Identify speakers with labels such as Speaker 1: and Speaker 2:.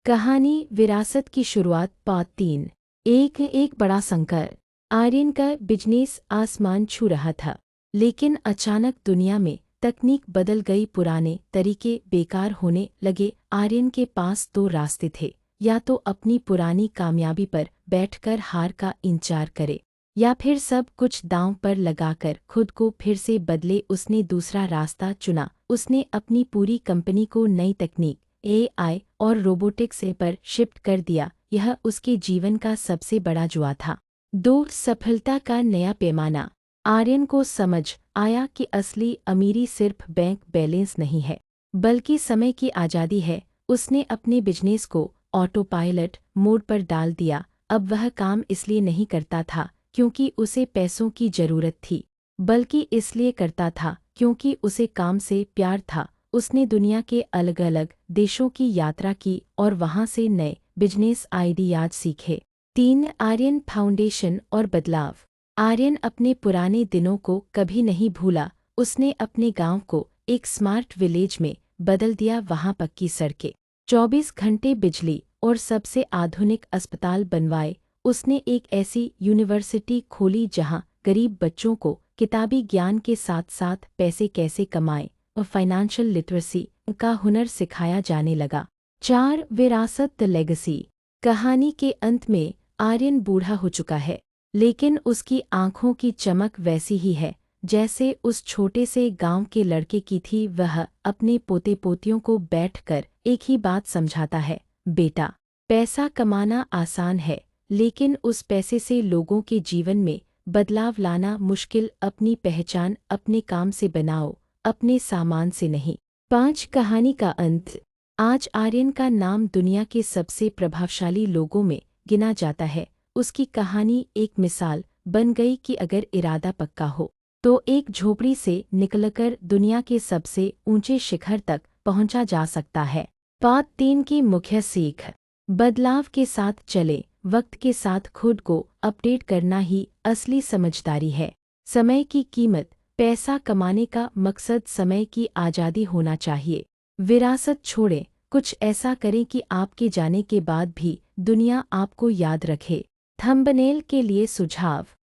Speaker 1: कहानी विरासत की शुरुआत पार्ट 3। एक बड़ा संकट। आर्यन का बिजनेस आसमान छू रहा था, लेकिन अचानक दुनिया में तकनीक बदल गई। पुराने तरीके बेकार होने लगे। आर्यन के पास दो रास्ते थे, या तो अपनी पुरानी कामयाबी पर बैठकर हार का इंतजार करे, या फिर सब कुछ दांव पर लगाकर खुद को फिर से बदले। उसने दूसरा रास्ता चुना। उसने अपनी पूरी कंपनी को नई तकनीक, एआई और रोबोटिक्स पर शिफ्ट कर दिया। यह उसके जीवन का सबसे बड़ा जुआ था। सफलता का नया पैमाना। आर्यन को समझ आया कि असली अमीरी सिर्फ बैंक बैलेंस नहीं है, बल्कि समय की आज़ादी है। उसने अपने बिजनेस को ऑटो पायलट मोड पर डाल दिया। अब वह काम इसलिए नहीं करता था क्योंकि उसे पैसों की ज़रूरत थी, बल्कि इसलिए करता था क्योंकि उसे काम से प्यार था। उसने दुनिया के अलग अलग देशों की यात्रा की और वहां से नए बिजनेस आइडियाज सीखे। 3 आर्यन फाउंडेशन और बदलाव। आर्यन अपने पुराने दिनों को कभी नहीं भूला। उसने अपने गांव को एक स्मार्ट विलेज में बदल दिया। वहां पक्की सड़कें, 24 घंटे बिजली और सबसे आधुनिक अस्पताल बनवाए। उसने एक ऐसी यूनिवर्सिटी खोली जहां गरीब बच्चों को किताबी ज्ञान के साथ साथ पैसे कैसे कमाएं और फाइनेंशियल लिटरेसी का हुनर सिखाया जाने लगा। 4 विरासत द लेगेसी। कहानी के अंत में आर्यन बूढ़ा हो चुका है, लेकिन उसकी आंखों की चमक वैसी ही है जैसे उस छोटे से गांव के लड़के की थी। वह अपने पोते पोतियों को बैठकर एक ही बात समझाता है, बेटा, पैसा कमाना आसान है, लेकिन उस पैसे से लोगों के जीवन में बदलाव लाना मुश्किल। अपनी पहचान अपने काम से बनाओ, अपने सामान से नहीं। 5 कहानी का अंत। आज आर्यन का नाम दुनिया के सबसे प्रभावशाली लोगों में गिना जाता है। उसकी कहानी एक मिसाल बन गई कि अगर इरादा पक्का हो तो एक झोपड़ी से निकलकर दुनिया के सबसे ऊंचे शिखर तक पहुंचा जा सकता है। पार्ट 3 की मुख्य सीख। बदलाव के साथ चले, वक्त के साथ खुद को अपडेट करना ही असली समझदारी है। समय की कीमत। पैसा कमाने का मकसद समय की आज़ादी होना चाहिए। विरासत छोड़ें, कुछ ऐसा करें कि आपके जाने के बाद भी दुनिया आपको याद रखे। थंबनेल के लिए सुझाव।